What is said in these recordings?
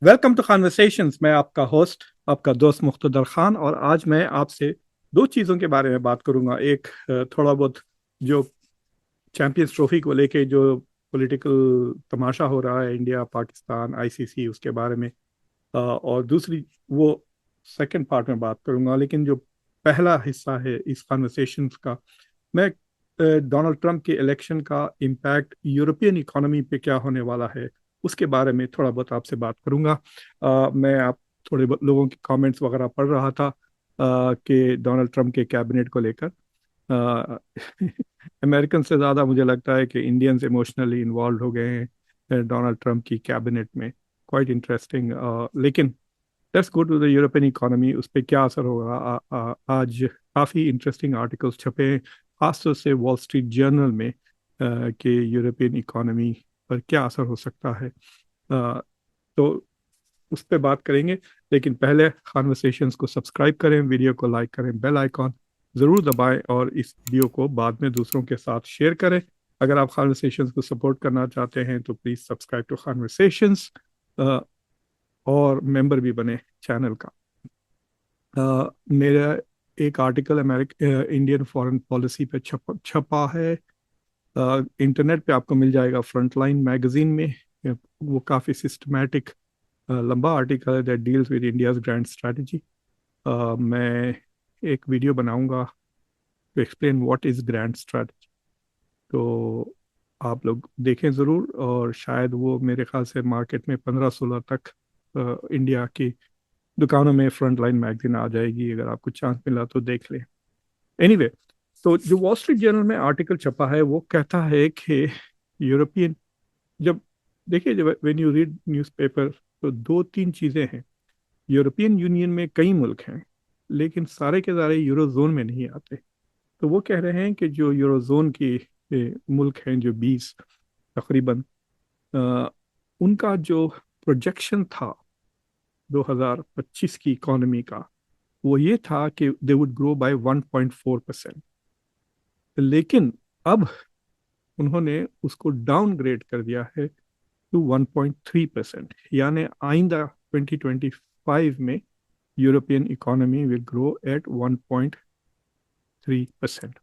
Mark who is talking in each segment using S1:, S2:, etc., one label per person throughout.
S1: Welcome to conversations. मैं आपका host, आपका दोस्त मुख्तदर खान, और आज मैं आपसे दो चीज़ों के बारे में बात करूंगा। एक थोड़ा बहुत जो चैंपियंस ट्रॉफी को लेके जो पॉलिटिकल तमाशा हो रहा है, इंडिया पाकिस्तान आईसीसी, उसके बारे में। और दूसरी वो सेकंड पार्ट में बात करूंगा। लेकिन जो पहला हिस्सा है इस कॉन्वर्सेशंस का, मैं डोनाल्ड ट्रंप के इलेक्शन का इम्पैक्ट यूरोपियन इकोनॉमी पे क्या होने वाला है उसके बारे में थोड़ा बहुत आपसे बात करूंगा। मैं आप थोड़े बहुत लोगों के कमेंट्स वगैरह पढ़ रहा था कि डोनाल्ड ट्रंप के कैबिनेट को लेकर अमेरिकन से ज़्यादा मुझे लगता है कि इंडियंस इमोशनली इन्वॉल्व हो गए हैं डोनाल्ड ट्रंप की कैबिनेट में। Quite interesting. लेकिन let's go to the European economy, उस पर क्या असर होगा। आज काफ़ी इंटरेस्टिंग आर्टिकल्स छपे हैं, खासतौर से वॉल स्ट्रीट जर्नल में, कि यूरोपियन इकोनॉमी पर क्या असर हो सकता है। तो उस पर बात करेंगे। लेकिन पहले कॉन्वर्सेशंस को सब्सक्राइब करें, वीडियो को लाइक करें, बेल आइकॉन ज़रूर दबाएं, और इस वीडियो को बाद में दूसरों के साथ शेयर करें। अगर आप कॉन्वर्सेशंस को सपोर्ट करना चाहते हैं तो प्लीज़ सब्सक्राइब टू कॉन्वर्सेशंस, और मेंबर भी बने चैनल का। मेरा एक आर्टिकल इंडियन फॉरेन पॉलिसी पे छपा है। इंटरनेट पे आपको मिल जाएगा, फ्रंटलाइन मैगजीन में। वो काफ़ी सिस्टमैटिक लंबा आर्टिकल है that deals with India's grand strategy. मैं एक वीडियो बनाऊंगा to explain what is grand strategy. तो आप लोग देखें ज़रूर, और शायद वो मेरे ख्याल से मार्केट में 15-16 तक इंडिया की दुकानों में फ्रंटलाइन मैगजीन आ जाएगी। अगर आपको चांस मिला तो देख लें। एनीवे, तो जो वॉल स्ट्रीट जर्नल में आर्टिकल छपा है वो कहता है कि यूरोपियन, जब देखिए, जब व्हेन यू रीड न्यूज़पेपर तो दो तीन चीज़ें हैं। यूरोपियन यूनियन में कई मुल्क हैं, लेकिन सारे के सारे यूरोजोन में नहीं आते। तो वो कह रहे हैं कि जो यूरोजोन की मुल्क हैं, जो 20 तकरीबन, अ, उनका जो प्रोजेक्शन था 2025 की इकोनॉमी का, वो ये था कि दे वुड ग्रो बाय 1.4%। लेकिन अब उन्होंने उसको डाउनग्रेड कर दिया है टू 1.3%। यानी आइंदा 2025 में European economy will grow at 1.3%।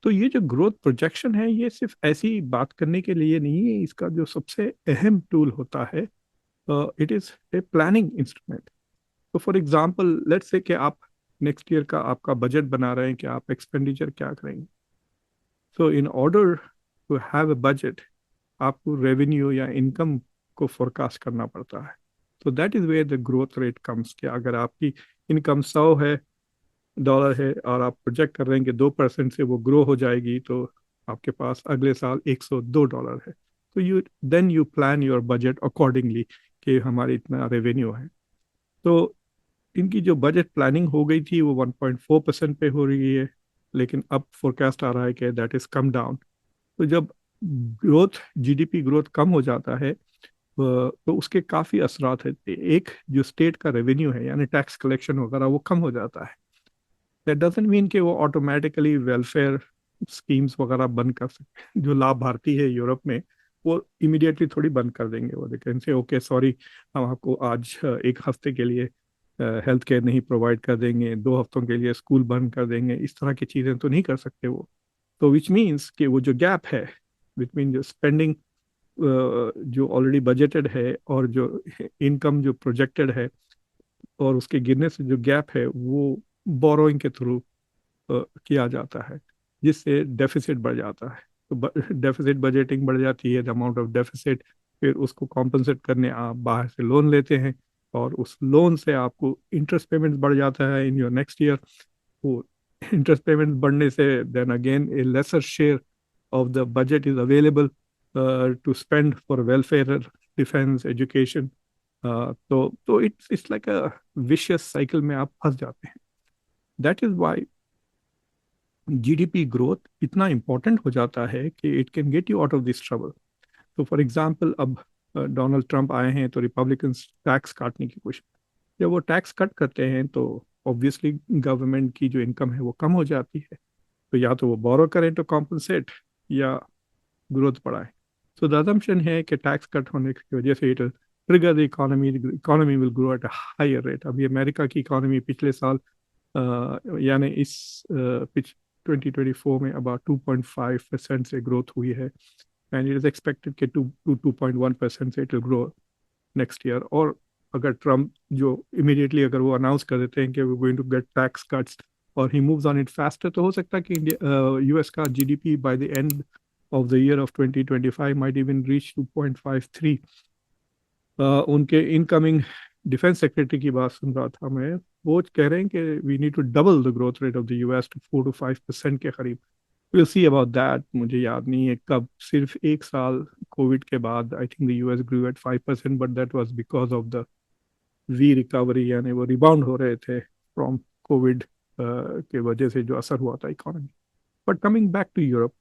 S1: तो ये जो ग्रोथ प्रोजेक्शन है, ये सिर्फ ऐसी बात करने के लिए नहीं है। इसका जो सबसे अहम टूल होता है, it is a planning instrument. तो फॉर एग्जांपल, लेट्स से कि आप नेक्स्ट ईयर का आपका बजट बना रहे हैं कि आप एक्सपेंडिचर क्या करेंगे। So in order to have a budget, आपको रेवेन्यू या इनकम को फोरकास्ट करना पड़ता है। तो that is where the growth rate comes. कि अगर आपकी इनकम 100 है, डॉलर है, और आप प्रोजेक्ट कर रहे हैं कि 2% से वो ग्रो हो जाएगी, तो आपके पास अगले साल $102 है। तो you plan your budget accordingly कि हमारी इतना रेवेन्यू है। तो इनकी जो बजट प्लानिंग हो गई थी वो 1.4% पे हो रही है, लेकिन अब फोरकास्ट आ रहा है कि दैट इज कम डाउन। तो जब ग्रोथ, जीडीपी ग्रोथ कम हो जाता है, तो उसके काफ़ी असरात है। एक जो स्टेट का रेवेन्यू है, यानी टैक्स कलेक्शन वगैरह, वो कम हो जाता है। दैट डजंट मीन कि वो ऑटोमेटिकली वेलफेयर स्कीम्स वगैरह बंद कर सकते। जो लाभार्थी है यूरोप में, वो इमीडिएटली थोड़ी बंद कर देंगे। वो देखें से ओके सॉरी, हम आपको आज एक हफ्ते के लिए हेल्थ केयर नहीं प्रोवाइड कर देंगे, 2 हफ्तों के लिए स्कूल बंद कर देंगे, इस तरह की चीज़ें तो नहीं कर सकते वो। तो विच मीन्स कि वो जो गैप है बिटवीन जो स्पेंडिंग जो ऑलरेडी बजटेड है और जो इनकम जो प्रोजेक्टेड है, और उसके गिरने से जो गैप है, वो बोरोइंग के थ्रू किया जाता है, जिससे डेफिसिट बढ़ जाता है। तो डेफिसिट बजटिंग बढ़ जाती है, द अमाउंट ऑफ डेफिसिट। फिर उसको कॉम्पनसेट करने आप बाहर से लोन लेते हैं, और उस लोन से आपको इंटरेस्ट पेमेंट्स बढ़ जाता है इन योर नेक्स्ट ईयर। वो इंटरेस्ट पेमेंट्स बढ़ने से then again a lesser share of the budget is available to spend for welfare, defence, education. तो it's like a vicious cycle में आप फंस जाते हैं। That is why GDP growth इतना इंपॉर्टेंट हो जाता है कि it can get you out of this trouble. तो फॉर एग्जांपल, अब डोनाल्ड ट्रंप आए हैं तो रिपब्लिकन टैक्स काटने की कोशिश। जब वो टैक्स कट करते हैं तो ऑब्वियसली गवर्नमेंट की जो इनकम है वो कम हो जाती है। तो या तो वो बोरो करें तो कॉम्पनसेट, या ग्रोथ बढ़ाएं। सो द असम्पशन है कि टैक्स कट होने की वजह से it trigger the economy will grow at a higher rate. अभी अमेरिका की इकोनॉमी पिछले साल यानी इस पिछ 2024 में about 2.5% से ग्रोथ हुई है, and it is expected कि 2.1% से it will grow next year. और अगर ट्रम्प जो इमीडिएटली अगर वो अनाउंस कर देते हैं कि we going to get tax cuts और he moves on it faster, तो हो सकता है कि इंडिया यूएस का GDP by the end of the year of 2025 might even reach 2.53. उनके इनकमिंग डिफेंस सेक्रेटरी की बात सुन रहा था मैं, वो कह रहे हैं कि we need to double the growth rate of the US to 4 to 5% के करीब. Will see about that. मुझे याद नहीं है कब, सिर्फ एक साल कोविड के बाद I think the US grew at 5%, but that was because of the V recovery, यानी वो रिबाउंड हो रहे थे फ्रॉम कोविड के वजह से जो असर हुआ था economy. But coming back to Europe,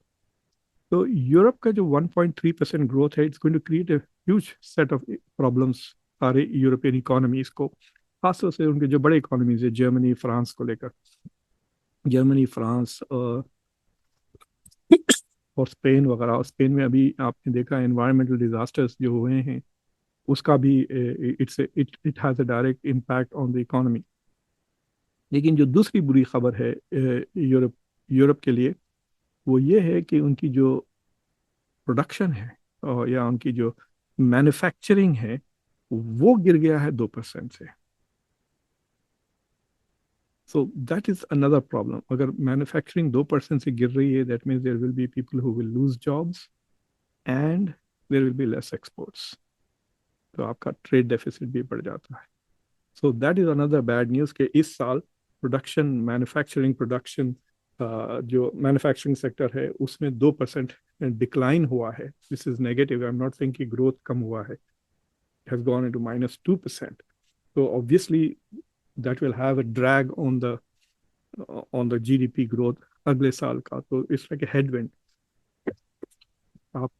S1: तो यूरोप का जो 1.3% ग्रोथ है, it's going to create a huge set of problems सारे यूरोपियन इकोनॉमीज को, खासतौर से उनके जो बड़े इकोनॉमीज है जर्मनी फ्रांस को लेकर. जर्मनी फ्रांस और स्पेन वगैरह. और स्पेन में अभी आपने देखा एनवायरमेंटल डिजास्टर्स जो हुए हैं, उसका भी it has a direct impact on the economy. लेकिन जो दूसरी बुरी खबर है यूरोप यूरोप के लिए, वो ये है कि उनकी जो प्रोडक्शन है या उनकी जो मैन्युफैक्चरिंग है, वो गिर गया है 2% से. So that is another problem. अगर मैन्युफैक्चरिंग 2% से गिर रही है, that means there will be people who will lose jobs and there will be less exports. तो आपका ट्रेड डेफिसिट भी बढ़ जाता है. So that is another bad news कि इस साल प्रोडक्शन मैन्युफैक्चरिंग प्रोडक्शन जो मैन्युफैक्चरिंग सेक्टर है उसमें 2% डिक्लाइन हुआ है. This is negative. I am not saying कि ग्रोथ कम हुआ है. It has gone into -2%. So obviously that will have a drag on the GDP growth अगले साल का. तो इट्स लाइक ए हेडविंड. आप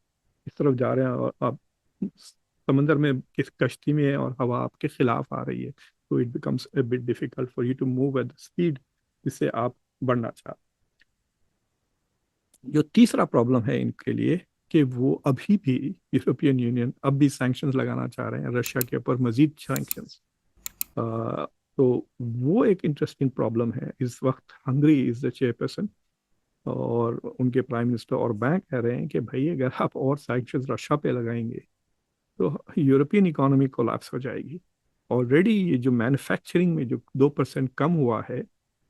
S1: इस तरफ जा रहे हैं और आप समंदर में किस कश्ती में है और हवा आपके खिलाफ आ रही है, तो it becomes a bit difficult for you to move at the speed जिससे आप बढ़ना चाहते. जो तीसरा प्रॉब्लम है इनके लिए कि वो अभी भी यूरोपियन यूनियन अब भी सैंक्शंस लगाना चाह रहे हैं रशिया के ऊपर, मजीद सैंक्शंस. तो वो एक इंटरेस्टिंग प्रॉब्लम है. इस वक्त हंगरी इज द चेयरपर्सन और उनके प्राइम मिनिस्टर और बैंक कह रहे हैं कि भाई अगर आप और सैंक्शंस रशिया पे लगाएंगे तो यूरोपियन इकोनॉमी कोलैप्स हो जाएगी. ऑलरेडी ये जो मैन्युफैक्चरिंग में जो 2% कम हुआ है,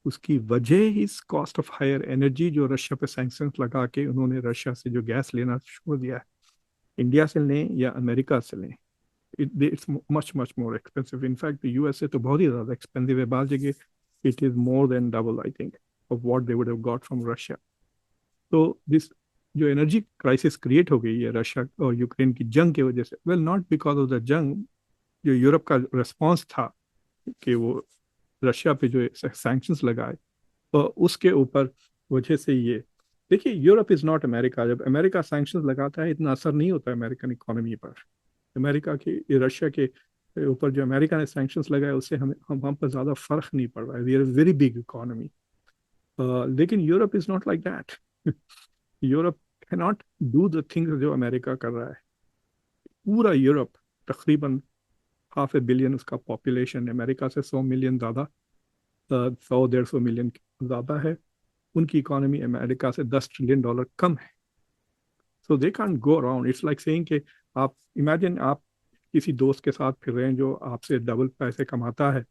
S1: उसकी वजह इस कॉस्ट ऑफ हायर एनर्जी जो रशिया पे सैंक्शंस लगा के उन्होंने रशिया से जो गैस लेना छोड़ दिया है, इंडिया से लें या अमेरिका से लें, it's much more expensive. In fact, the USA तो बहुत ही ज़्यादा expensive है. बाहर जगह it is more than double, I think, of what they would have got from Russia. तो this जो एनर्जी क्राइसिस क्रिएट हो गई है रशिया और यूक्रेन की जंग की वजह से, well not because of the जंग, जो यूरोप का रिस्पॉन्स था कि वो रशिया पे जो सैंक्शंस लगाए, तो उसके ऊपर वजह से ये. देखिए, यूरोप इज नॉट अमेरिका. जब अमेरिका सैंक्शंस लगाता है इतना असर नहीं होता अमेरिकन इकोनॉमी पर. अमेरिका के रशिया के ऊपर जो अमेरिका ने सैंक्शंस लगाए उससे हम पर ज़्यादा फर्क नहीं पड़ रहा है. We are very big economy. लेकिन Europe is not like that. Europe can not do the things जो अमेरिका कर रहा है. पूरा यूरोप तकरीबन 500 मिलियन उसका पॉपुलेशन, अमेरिका से 100 मिलियन ज़्यादा, 100-150 मिलियन ज़्यादा है. उनकी इकोनॉमी अमेरिका से $10 ट्रिलियन कम है. So they can't go around. It's like saying कि आप इमेजिन आप किसी दोस्त के साथ फिर रहे हैं जो आपसे डबल पैसे कमाता है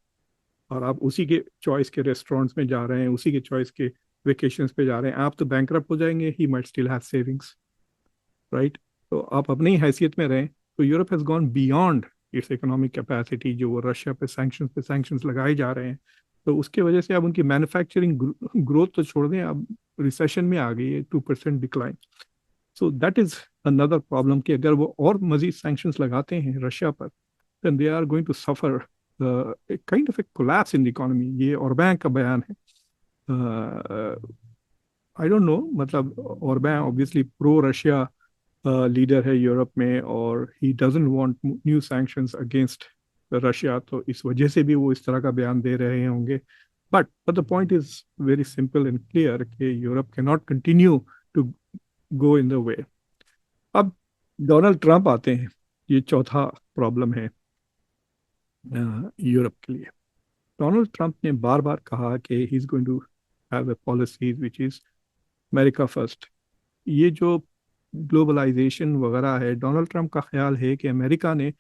S1: और आप उसी के चॉइस के रेस्टोरेंट्स में जा रहे हैं, उसी के चॉइस के वेकेशंस पे जा रहे हैं. आप तो बैंकरप्ट हो जाएंगे, he might still have savings, right. तो आप अपनी हैसियत में रहें. तो Europe has gone beyond it's economic capacity. जो वो रशिया पे सैंक्शंस लगाए जा रहे हैं, तो उसके वजह से अब उनकी मैन्युफैक्चरिंग ग्रोथ तो छोड़ दें, अब रिसेशन में आ गई है, 2% decline. So that is another problem कि अगर वो और मजीद सैंक्शंस लगाते हैं रशिया पर, then they are going to suffer kind of a collapse in the economy. ये और बैंक का बयान है. आई डोंट नो, मतलब और bank obviously pro Russia leader है यूरोप में और he doesn't want new sanctions against Russia, तो इस वजह से भी वो इस तरह का बयान दे रहे होंगे. But the point is very simple and clear कि Europe can not continue to go in the way. अब डोनाल्ड ट्रंप आते हैं, ये चौथा प्रॉब्लम है यूरोप के लिए। डोनाल्ड ट्रंप ने बार बार कहा कि he is going to have a policies which is America first. ये जो ग्लोबलाइजेशन वगैरह है, डोनाल्ड ट्रंप का ख्याल है कि अमेरिका ने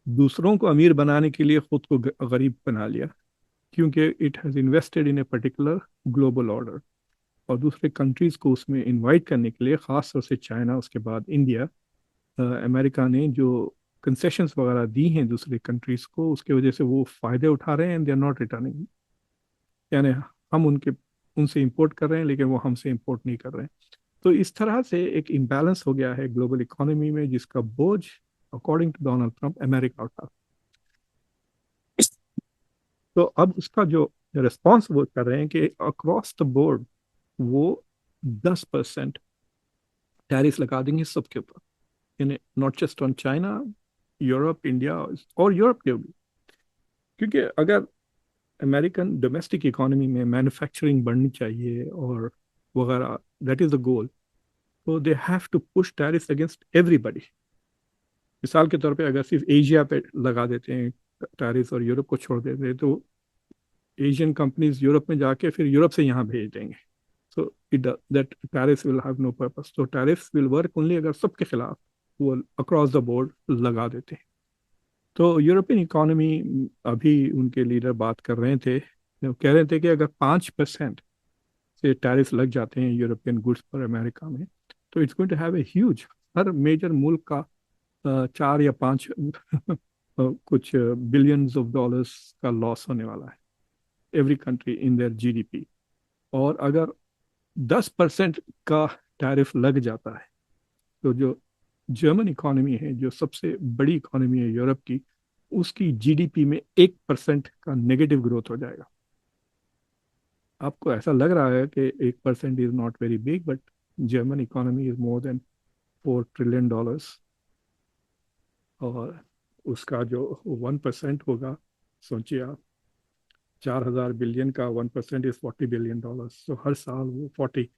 S1: दूसरों को अमीर बनाने के लिए खुद को गरीब बना लिया, क्योंकि it has invested in a particular global order. और दूसरे कंट्रीज को उसमें इनवाइट करने के लिए, खास तौर से चाइना, उसके बाद इंडिया, अमेरिका ने जो कंसेशंस वगैरह दी हैं दूसरे कंट्रीज को, उसके वजह से वो फायदे उठा रहे हैं and they are not returning. यानी हम उनसे इंपोर्ट कर रहे हैं लेकिन वो हमसे इंपोर्ट नहीं कर रहे हैं। तो इस तरह से एक इम्बैलेंस हो गया है ग्लोबल इकोनॉमी में, जिसका बोझ according to Donald Trump America उठा। तो अब उसका जो रिस्पॉन्स वो कर रहे हैं कि अक्रॉस द बोर्ड वो 10% टैरिफ लगा देंगे सबके ऊपर, यानी not just on China, Europe, India और यूरोप के भी। क्योंकि अगर अमेरिकन डोमेस्टिक इकोनॉमी में मैन्युफैक्चरिंग बढ़नी चाहिए और वगैरह, दैट इज द गोल, तो they have to push tariff against everybody. मिसाल के तौर पे अगर सिर्फ एशिया पे लगा देते हैं टैरिफ और यूरोप को छोड़ देते हैं, तो एशियन कंपनीज यूरोप में जाके फिर यूरोप से यहाँ भेज देंगे। So it that tariff will have no purpose. तो टैरिफ विल वर्क ओनली अगर सबके खिलाफ वो अक्रॉस द बोर्ड लगा देते हैं। तो यूरोपियन इकोनॉमी, अभी उनके लीडर बात कर रहे थे, वो कह रहे थे कि अगर 5% से टैरिफ लग जाते हैं यूरोपियन गुड्स पर अमेरिका में, तो it's going to have a huge, हर मेजर मुल्क का 4 या 5 कुछ बिलियंस ऑफ डॉलर्स का लॉस होने वाला है, every country in their GDP. और अगर 10% का टैरिफ लग जाता है, तो जो जर्मन इकोनॉमी है, जो सबसे बड़ी इकोनॉमी है यूरोप की, उसकी जीडीपी में 1% का नेगेटिव ग्रोथ हो जाएगा। आपको ऐसा लग रहा है कि 1% is not very big, but German economy is more than $4 trillion. और उसका जो 1% होगा, सोचिए आप, 4,000 बिलियन का 1% इज $40 बिलियन। तो हर साल वो $40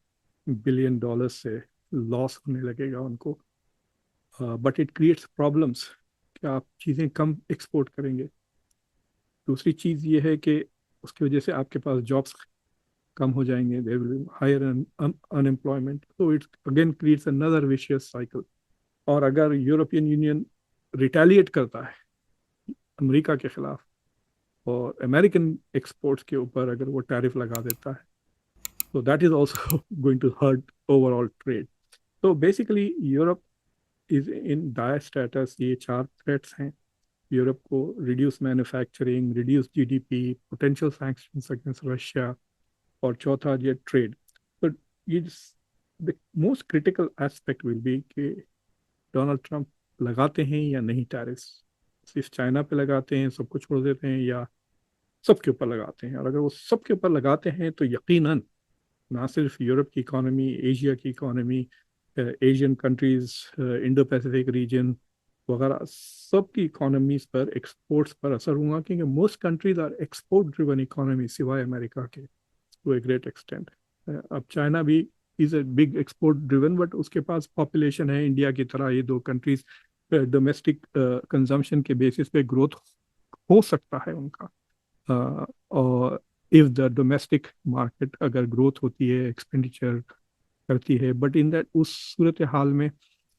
S1: बिलियन से लॉस होने लगेगा उनको। बट इट क्रिएट्स प्रॉब्लम्स कि आप चीज़ें कम एक्सपोर्ट करेंगे। दूसरी चीज़ ये है कि उसकी वजह से आपके पास जॉब्स कम हो जाएंगे, there will be higher unemployment, तो it again creates another vicious cycle. और अगर यूरोपियन यूनियन रिटेलिएट करता है अमेरिका के खिलाफ और अमेरिकन एक्सपोर्ट्स के ऊपर अगर वो टैरिफ लगा देता है, तो that is also going to hurt overall trade. तो basically Europe is in dire status. ये 4 थ्रेट्स हैं यूरोप को: reduce manufacturing, reduce GDP, potential sanctions against Russia, और चौथा ये ट्रेड। तो ये the most critical aspect will be कि डोनाल्ड ट्रंप लगाते हैं या नहीं टैरिफ, सिर्फ चाइना पे लगाते हैं, सबको छोड़ देते हैं, या सबके ऊपर लगाते हैं। और अगर वो सबके ऊपर लगाते हैं तो यकीनन ना सिर्फ यूरोप की इकोनॉमी, एशिया की economy, Asian countries, Indo Pacific region वगैरह, सबकी इकोनॉमीज पर, एक्सपोर्ट्स पर असर होगा, क्योंकि most countries are export driven economy सिवाय अमेरिका के, टू ए ग्रेट एक्सटेंट। अब चाइना भी is a big export driven, but उसके पास पॉपुलेशन है इंडिया की तरह। ये दो कंट्रीज डोमेस्टिक कंजम्पशन के बेसिस पे ग्रोथ हो सकता है उनका। और इफ द डोमेस्टिक मार्केट अगर ग्रोथ होती है, एक्सपेंडिचर करती है, बट इन दैट, उस सूरत हाल में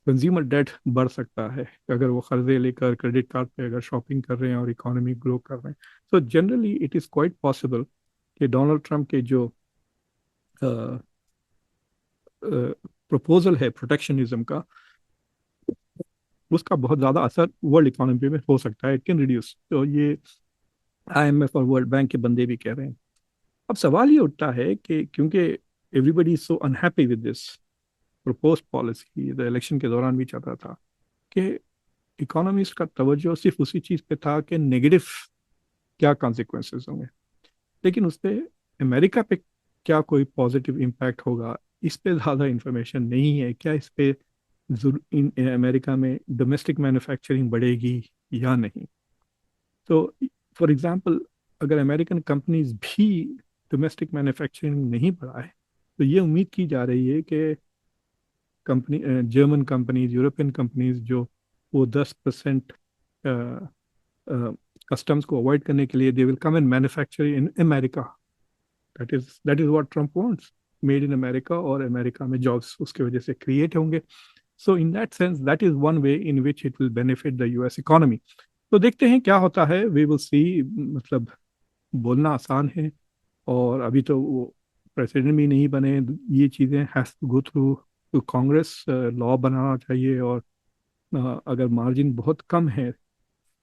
S1: कंज्यूमर डेट बढ़ सकता है अगर वो कर्जे लेकर क्रेडिट कार्ड पे अगर शॉपिंग कर रहे हैं और इकोनॉमी ग्रो कर रहे हैं। So generally it is quite possible कि डोनाल्ड ट्रंप के जो प्रपोजल है प्रोटेक्शनिज्म का, उसका बहुत ज़्यादा असर वर्ल्ड इकोनॉमी में हो सकता है। इट कैन रिड्यूस, तो ये आईएमएफ और वर्ल्ड बैंक के बंदे भी कह रहे हैं। अब सवाल ये उठता है कि क्योंकि everybody is so unhappy with this propose policy, the election के दौरान भी चल रहा था कि इकोनॉमिस्ट का तवज्जो सिर्फ उसी चीज़ पे था कि नेगेटिव क्या कॉन्सिक्वेंसेस होंगे, लेकिन उस पर अमेरिका पे क्या कोई पॉजिटिव इम्पैक्ट होगा, इस पे ज़्यादा इंफॉर्मेशन नहीं है। क्या इस पे अमेरिका में डोमेस्टिक मैन्युफैक्चरिंग बढ़ेगी या नहीं। तो फॉर एग्जांपल, अगर अमेरिकन कंपनीज भी डोमेस्टिक मैन्युफैक्चरिंग नहीं बढ़ाए, तो ये उम्मीद की जा रही है कि company, German companies, European companies जो वो 10% कस्टम्स को अवॉइड करने के लिए they will come and manufacture in America. That is what Trump wants, made in America, और अमेरिका में जॉब्स उसके वजह से क्रिएट होंगे. So in that sense that is one way in which it will benefit the US economy. तो देखते हैं क्या होता है, वी विल सी. मतलब बोलना आसान है, और अभी तो वो प्रेसिडेंट भी नहीं बने. ये चीज़ें has to go through to Congress, law बनाना चाहिए. और अगर मार्जिन बहुत कम है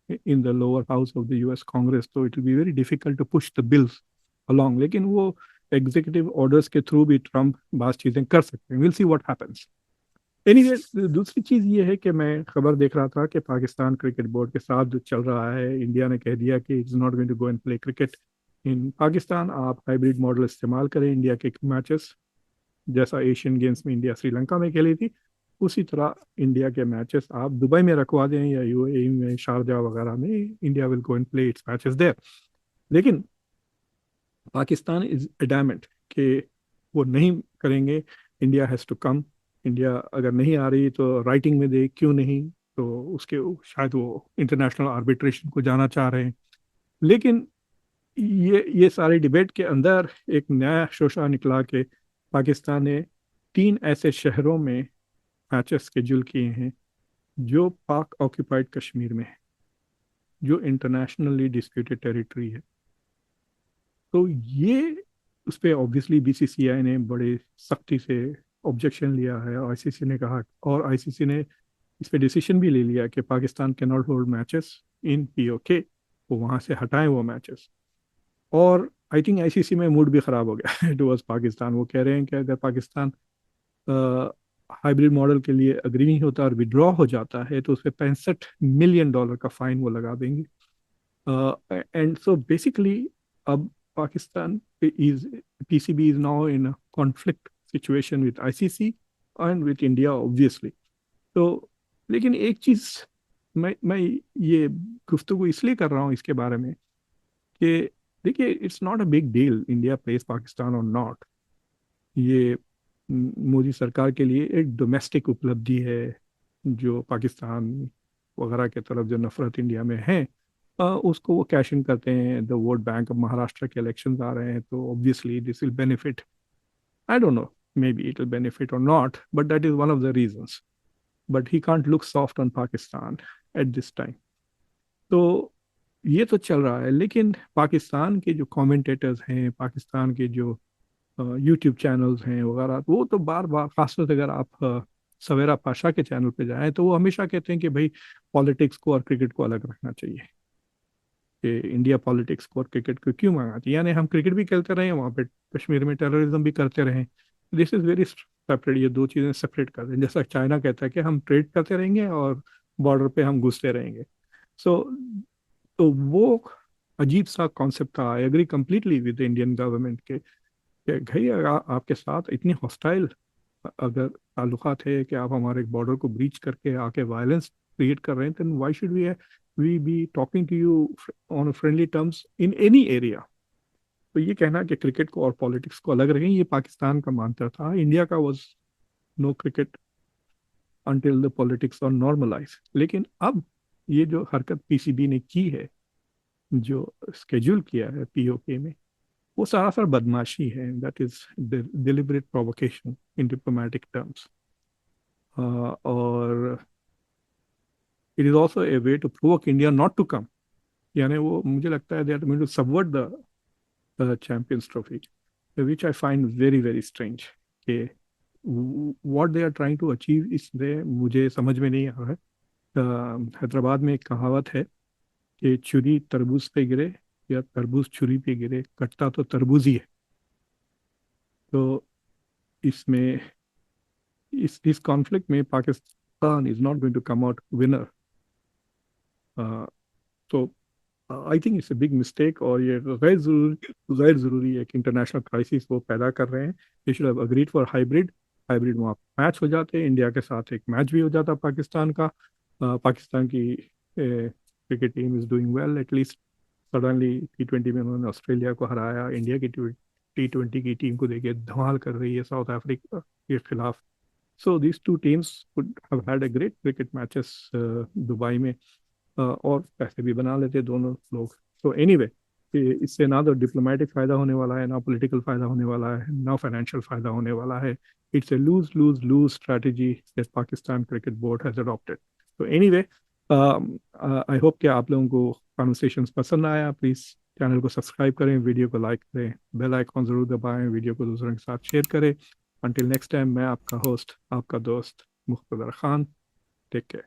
S1: in the lower house of the US Congress, तो it will be very difficult to push the bills along. लेकिन वो एग्जीक्यूटिव ऑर्डर्स के थ्रू भी ट्रम्प बात चीज़ें कर सकते हैं. Will see what happens. Anyway, दूसरी चीज़ ये है कि मैं खबर देख रहा था कि पाकिस्तान क्रिकेट बोर्ड के साथ जो चल रहा है, इंडिया ने कह दिया कि it's not going to go and play cricket in Pakistan. आप हाइब्रिड मॉडल इस्तेमाल करें इंडिया के मैचेस, जैसा एशियन गेम्स में इंडिया श्रीलंका में खेली थी, उसी तरह इंडिया के मैचेस आप दुबई में रखवा दें या यूएई में, शारजा वगैरह में. India will go and play its matches there. लेकिन पाकिस्तान इज एडामेंट कि वो नहीं करेंगे. India has to come. India अगर नहीं आ रही तो राइटिंग में दे, क्यों नहीं. तो उसके शायद वो इंटरनेशनल आर्बिट्रेशन को जाना चाह रहे हैं. लेकिन ये सारे डिबेट के अंदर एक नया शोशा निकला कि पाकिस्तान ने 3 ऐसे शहरों में मैचेस स्केड्यूल किए हैं जो पाक ऑक्यूपाइड कश्मीर में है, जो इंटरनेशनली डिस्प्यूटेड टेरिटरी है. तो ये उस पर ऑब्वियसली बीसीसीआई ने बड़े सख्ती से ऑब्जेक्शन लिया है. आईसीसी ने कहा, और आईसीसी ने इस पे डिसीजन भी ले लिया कि Pakistan can not hold matches in PoK. वो वहाँ से हटाएं वो मैचेस. और आई थिंक आईसीसी में मूड भी ख़राब हो गया टुवर्ड्स पाकिस्तान. वो कह रहे हैं कि अगर पाकिस्तान हाइब्रिड मॉडल के लिए अग्री नहीं होता और विड्रॉ हो जाता है, तो उस पर $65 मिलियन का फाइन वो लगा देंगे. एंड सो बेसिकली अब Pakistan is PCB is now in a conflict situation with ICC and with India obviously. तो लेकिन एक चीज़, मैं ये गुफ्तगू इसलिए कर रहा हूँ इसके बारे में कि देखिए, it's not a big deal India place Pakistan और नॉट. ये मोदी सरकार के लिए एक डोमेस्टिक उपलब्धि है. जो पाकिस्तान वगैरह के तरफ जो नफरत इंडिया में है, उसको वो कैश इन करते हैं. The vote bank. अब महाराष्ट्र के इलेक्शंस आ रहे हैं, तो obviously this will benefit. I don't know, maybe it will benefit और not, but that is one of the reasons. But he can't look soft on Pakistan at this time. तो ये तो चल रहा है. लेकिन पाकिस्तान के जो कमेंटेटर्स हैं, पाकिस्तान के जो यूट्यूब चैनल्स हैं वगैरह, वो तो बार बार, खासतौर से अगर आप सवेरा पाशा के चैनल पे जाएं, तो वो हमेशा कहते हैं कि भाई पॉलिटिक्स को और क्रिकेट को अलग रखना चाहिए. कि इंडिया पॉलिटिक्स को और क्रिकेट को क्यों मंगाती है, यानी हम क्रिकेट भी खेलते रहे, वहाँ पे कश्मीर में टेररिज्म भी करते रहे. This is very separate. ये दो चीज़ें सेपरेट कर दें. जैसा चाइना कहता है कि हम ट्रेड करते रहेंगे और बॉर्डर पे हम घुसते रहेंगे. सो तो वो अजीब सा कॉन्सेप्ट था. I agree completely with the Indian government के कि भाई अगर आपके साथ इतनी हॉस्टाइल अगर ताल्लुकात है कि आप हमारे बॉर्डर को ब्रीच करके आके वायलेंस क्रिएट कर रहे हैं, then why should we be talking to you on friendly terms in any area. तो ये कहना कि क्रिकेट को और पॉलिटिक्स को अलग रखें, ये पाकिस्तान का मानता था. इंडिया का was no cricket until the politics are normalize. लेकिन अब ये जो हरकत पीसीबी ने की है, जो स्केड्यूल किया है पीओके में, वो सरासर बदमाशी है. That is deliberate provocation in diplomatic terms. और it is also a way to provoke India not to come. यानी वो, मुझे लगता है they are going to subvert the champions trophy, which I find very very strange. कि what they are trying to achieve इसमें मुझे समझ में नहीं आ रहा है. हैदराबाद में एक कहावत है कि छुरी तरबूज पे गिरे या तरबूज छुरी पे गिरे, कटता तो तरबूज ही है. तो इसमें इस कॉन्फ्लिक्ट में Pakistan is not going to come out winner. तो I think it's a big mistake. और ये गैर ज़रूरी है कि इंटरनेशनल क्राइसिस वो पैदा कर रहे हैं. They should have agreed for hybrid. Hybrid वहाँ मैच हो जाते हैं, इंडिया के साथ एक मैच भी हो जाता पाकिस्तान का. पाकिस्तान की cricket team is doing well at least. Suddenly T20 में उन्होंने ऑस्ट्रेलिया को हराया. इंडिया की T20 की टीम को देखिए धमाल कर रही है साउथ अफ्रीका के खिलाफ. So these two teams could have had a great cricket matches Dubai में. और पैसे भी बना लेते दोनों लोग। तो एनीवे, इससे ना तो डिप्लोमेटिक फायदा होने वाला है, ना पॉलिटिकल फायदा होने वाला है, ना फाइनेंशियल फायदा होने वाला है। It's a lose lose lose strategy that Pakistan cricket board has adopted. तो एनीवे, आई होप कि आप लोगों को कॉन्वर्सेशन पसंद आया। प्लीज़ चैनल को सब्सक्राइब करें, वीडियो को लाइक करें, बेल आइकॉन ज़रूर दबाएं, वीडियो को दूसरों के साथ शेयर करें। अंटिल नेक्स्ट टाइम, मैं आपका होस्ट, आपका दोस्त मुख्तदर खान। Take care.